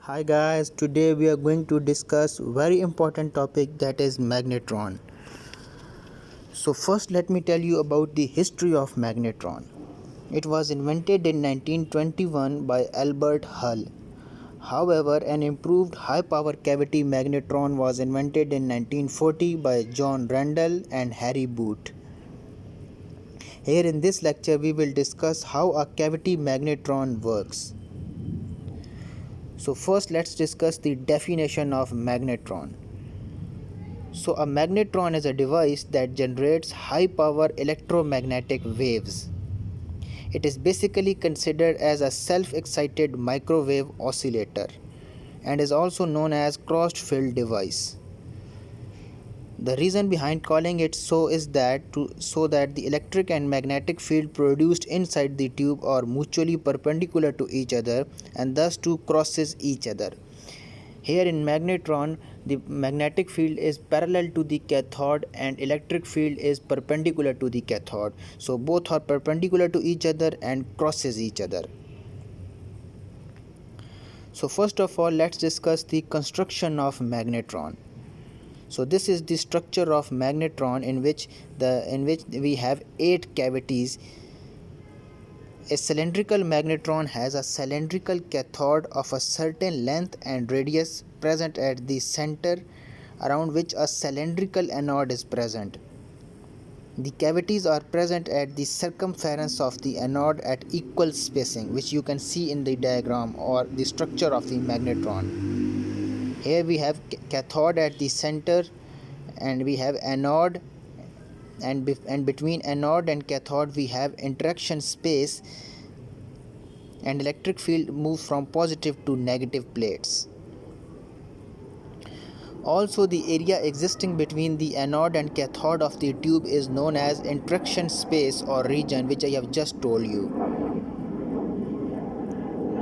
Hi guys, today we are going to discuss very important topic that is magnetron. So first let me tell you about the history of magnetron. It was invented in 1921 by Albert Hull. However, an improved high power cavity magnetron was invented in 1940 by John Randall and Harry Boot. Here in this lecture we will discuss how a cavity magnetron works. So first let's discuss the definition of magnetron. So a magnetron is a device that generates high power electromagnetic waves. It is basically considered as a self-excited microwave oscillator and is also known as crossed field device. The reason behind calling it so is so that the electric and magnetic field produced inside the tube are mutually perpendicular to each other and thus two crosses each other. Here in magnetron, the magnetic field is parallel to the cathode and electric field is perpendicular to the cathode. So both are perpendicular to each other and crosses each other. So first of all, let's discuss the construction of magnetron. So this is the structure of magnetron in which we have 8 cavities. A cylindrical magnetron has a cylindrical cathode of a certain length and radius present at the center, around which a cylindrical anode is present. The cavities are present at the circumference of the anode at equal spacing, which you can see in the diagram or the structure of the magnetron. Here we have cathode at the center and we have anode, and between anode and cathode we have interaction space, and electric field moves from positive to negative plates. Also, the area existing between the anode and cathode of the tube is known as interaction space or region, which I have just told you.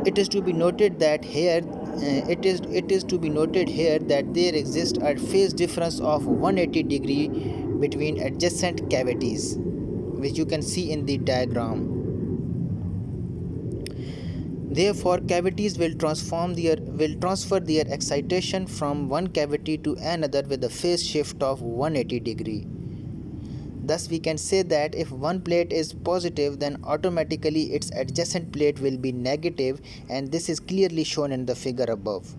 It is to be noted that here that there exists a phase difference of 180 degree between adjacent cavities, which you can see in the diagram. Therefore, cavities will transfer their excitation from one cavity to another with a phase shift of 180 degree. Thus, we can say that if one plate is positive, then automatically its adjacent plate will be negative, and this is clearly shown in the figure above.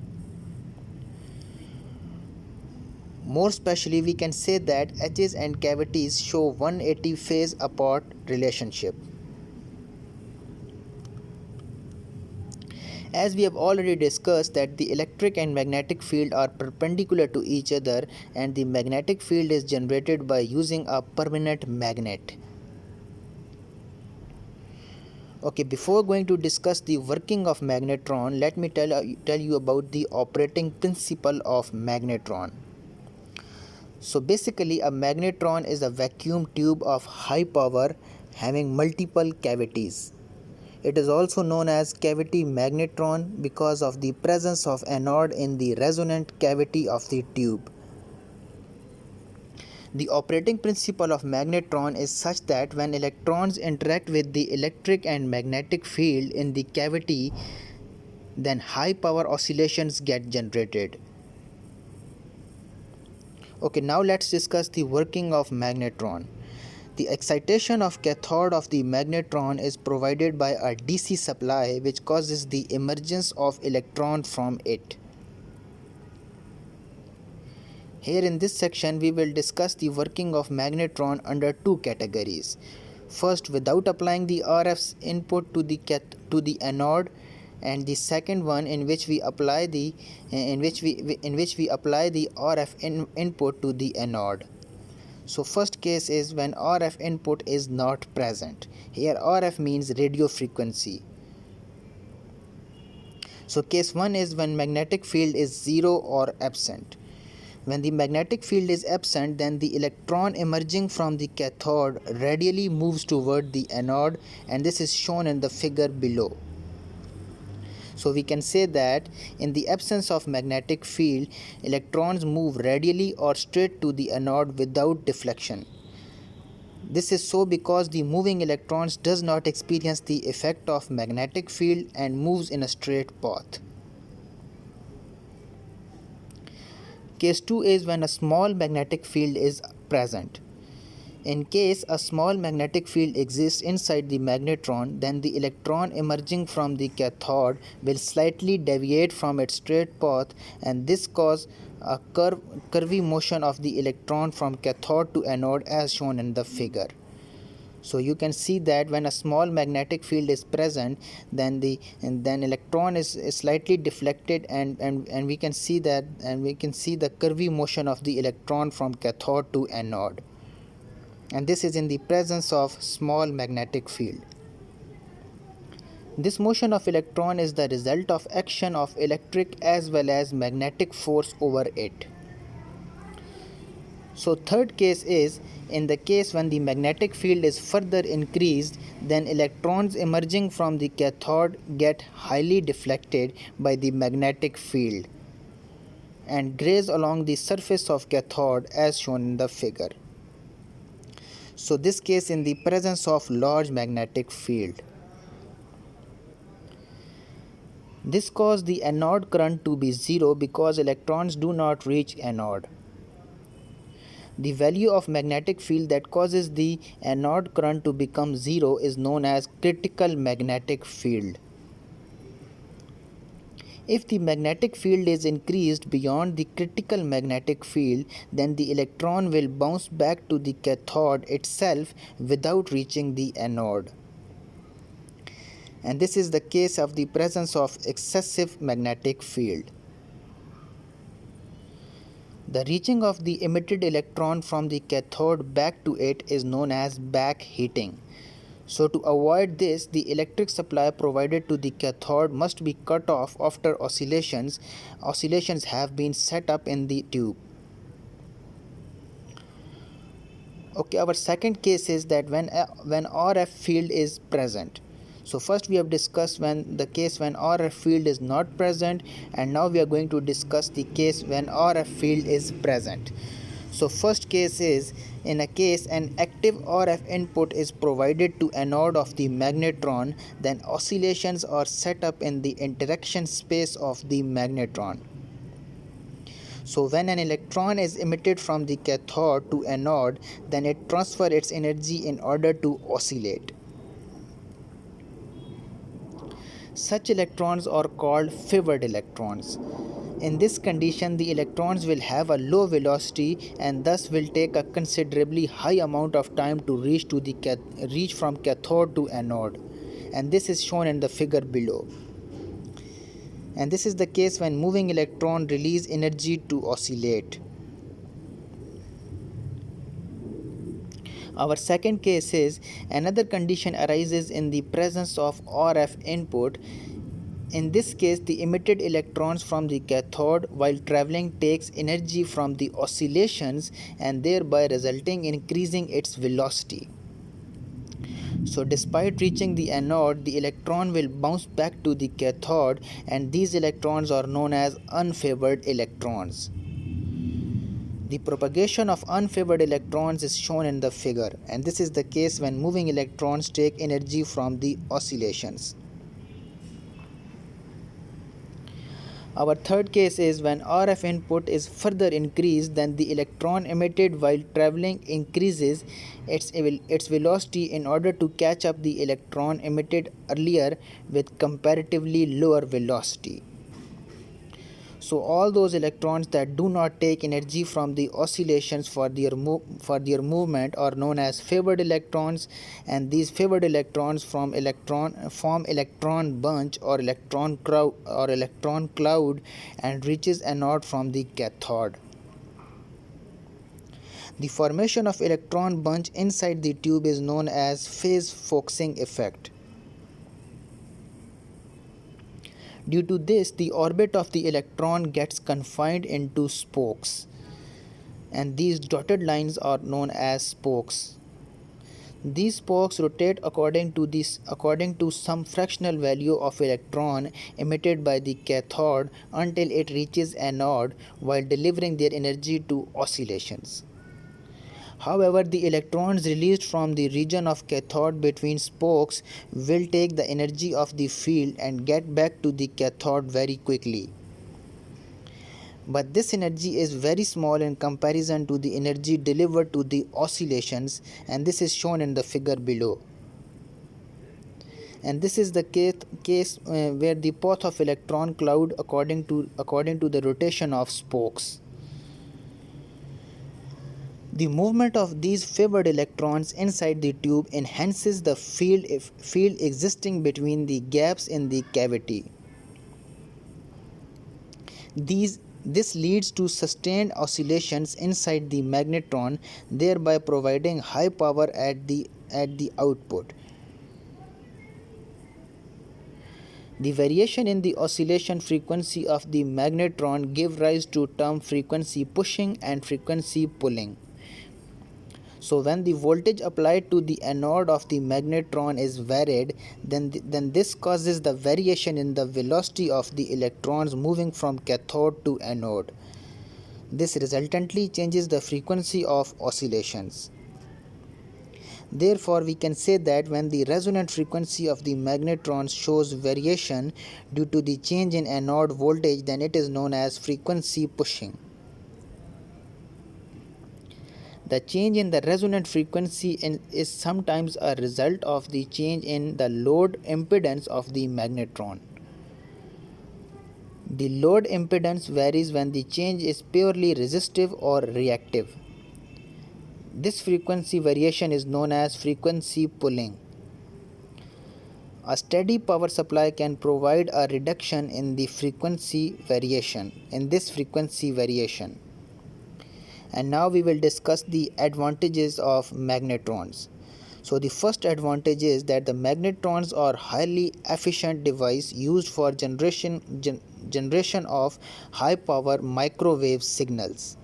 More especially, we can say that edges and cavities show 180 phase apart relationship. As we have already discussed that the electric and magnetic field are perpendicular to each other, and the magnetic field is generated by using a permanent magnet. Okay, before going to discuss the working of magnetron, let me tell you about the operating principle of magnetron. So basically, a magnetron is a vacuum tube of high power having multiple cavities. It is also known as cavity magnetron because of the presence of anode in the resonant cavity of the tube. The operating principle of magnetron is such that when electrons interact with the electric and magnetic field in the cavity, then high power oscillations get generated. Okay, now let's discuss the working of magnetron. The excitation of cathode of the magnetron is provided by a DC supply, which causes the emergence of electron from it. Here in this section we will discuss the working of magnetron under two categories. First, without applying the RF's input to the anode, and the second one in which we apply the RF input to the anode. So first case is when RF input is not present. Here RF means radio frequency. So case 1 is when magnetic field is 0 or absent. When the magnetic field is absent, then the electron emerging from the cathode radially moves toward the anode, and this is shown in the figure below. So we can say that in the absence of magnetic field, electrons move radially or straight to the anode without deflection. This is so because the moving electrons does not experience the effect of magnetic field and moves in a straight path. Case 2 is when a small magnetic field is present. In case a small magnetic field exists inside the magnetron, then the electron emerging from the cathode will slightly deviate from its straight path, and this causes a curvy motion of the electron from cathode to anode as shown in the figure. So you can see that when a small magnetic field is present, then electron is slightly deflected, and we can see the curvy motion of the electron from cathode to anode, and this is in the presence of small magnetic field. This motion of electron is the result of action of electric as well as magnetic force over it. So third case is in the case when the magnetic field is further increased, then electrons emerging from the cathode get highly deflected by the magnetic field and graze along the surface of cathode as shown in the figure. So this case in the presence of large magnetic field. This causes the anode current to be zero because electrons do not reach anode. The value of magnetic field that causes the anode current to become zero is known as critical magnetic field. If the magnetic field is increased beyond the critical magnetic field, then the electron will bounce back to the cathode itself without reaching the anode. And this is the case of the presence of excessive magnetic field. The reaching of the emitted electron from the cathode back to it is known as back heating. So to avoid this, the electric supply provided to the cathode must be cut off after oscillations have been set up in the tube. Okay, our second case is that when RF field is present. So first we have discussed when RF field is not present, and now we are going to discuss the case when RF field is present. So first case is in a case an active RF input is provided to anode of the magnetron, then oscillations are set up in the interaction space of the magnetron. So when an electron is emitted from the cathode to anode, then it transfers its energy in order to oscillate. Such electrons are called favored electrons. In this condition, the electrons will have a low velocity and thus will take a considerably high amount of time to reach from cathode to anode, and this is shown in the figure below. And this is the case when moving electron release energy to oscillate. Our second case is another condition arises in the presence of RF input. In this case, the emitted electrons from the cathode while traveling takes energy from the oscillations and thereby resulting in increasing its velocity. So despite reaching the anode, the electron will bounce back to the cathode, and these electrons are known as unfavored electrons. The propagation of unfavored electrons is shown in the figure, and this is the case when moving electrons take energy from the oscillations. Our third case is when RF input is further increased, then the electron emitted while traveling increases its velocity in order to catch up the electron emitted earlier with comparatively lower velocity. So all those electrons that do not take energy from the oscillations for their movement are known as favored electrons, and these favored electrons form electron bunch or electron cloud and reaches anode from the cathode. The formation of electron bunch inside the tube is known as phase focusing effect. Due to this, the orbit of the electron gets confined into spokes, and these dotted lines are known as spokes. These spokes rotate according to some fractional value of electron emitted by the cathode until it reaches anode while delivering their energy to oscillations. However, the electrons released from the region of cathode between spokes will take the energy of the field and get back to the cathode very quickly. but this energy is very small in comparison to the energy delivered to the oscillations, and this is shown in the figure below. And this is the case where the path of electron cloud according to the rotation of spokes. The movement of these favored electrons inside the tube enhances the field existing between the gaps in the cavity. This leads to sustained oscillations inside the magnetron, thereby providing high power at the output. The variation in the oscillation frequency of the magnetron give rise to term frequency pushing and frequency pulling. So when the voltage applied to the anode of the magnetron is varied, then this causes the variation in the velocity of the electrons moving from cathode to anode. This resultantly changes the frequency of oscillations. Therefore, we can say that when the resonant frequency of the magnetron shows variation due to the change in anode voltage, then it is known as frequency pushing. The change in the resonant frequency is sometimes a result of the change in the load impedance of the magnetron. The load impedance varies when the change is purely resistive or reactive. This frequency variation is known as frequency pulling. A steady power supply can provide a reduction in the frequency variation, And now we will discuss the advantages of magnetrons. So the first advantage is that the magnetrons are highly efficient device used for generation of high power microwave signals.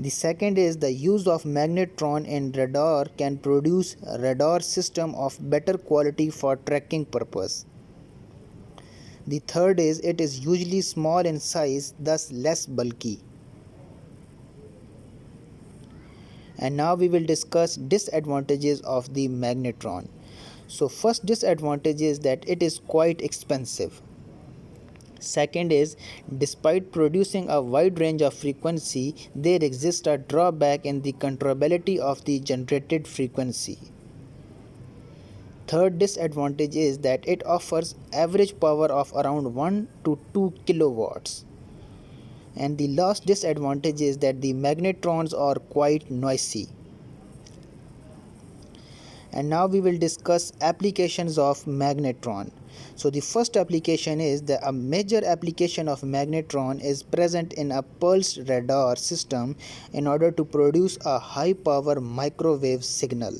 The second is the use of magnetron in radar can produce a radar system of better quality for tracking purpose. The third is it is usually small in size, thus less bulky. And now we will discuss disadvantages of the magnetron. So first disadvantage is that it is quite expensive. Second is, despite producing a wide range of frequency, there exists a drawback in the controllability of the generated frequency. Third disadvantage is that it offers average power of around 1 to 2 kilowatts. And the last disadvantage is that the magnetrons are quite noisy. And now we will discuss applications of magnetron. So the first application is that a major application of magnetron is present in a pulsed radar system in order to produce a high power microwave signal.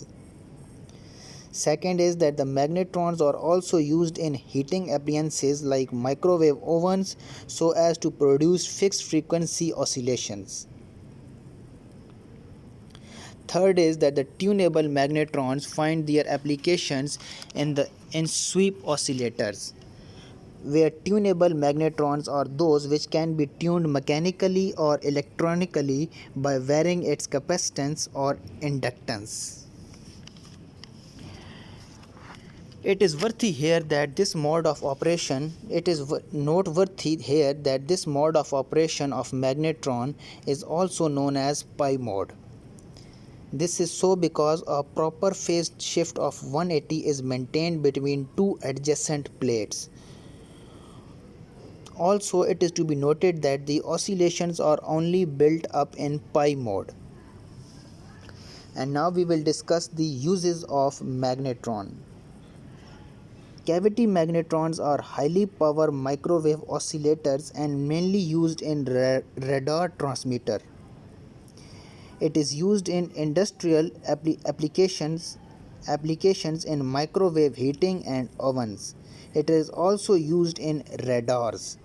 Second is that the magnetrons are also used in heating appliances like microwave ovens so as to produce fixed frequency oscillations. Third is that the tunable magnetrons find their applications in sweep oscillators, where tunable magnetrons are those which can be tuned mechanically or electronically by varying its capacitance or inductance. It is noteworthy here that this mode of operation of magnetron is also known as pi mode. This is so because a proper phase shift of 180 is maintained between two adjacent plates. Also, it is to be noted that the oscillations are only built up in pi mode. And now we will discuss the uses of magnetron. Cavity magnetrons are highly power microwave oscillators and mainly used in radar transmitter. It is used in industrial applications in microwave heating and ovens. It is also used in radars.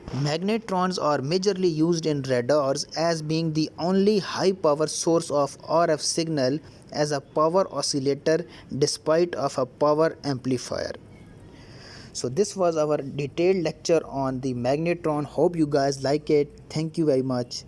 Magnetrons are majorly used in radars as being the only high power source of RF signal as a power oscillator despite of a power amplifier. So this was our detailed lecture on the magnetron. Hope you guys like it. Thank you very much.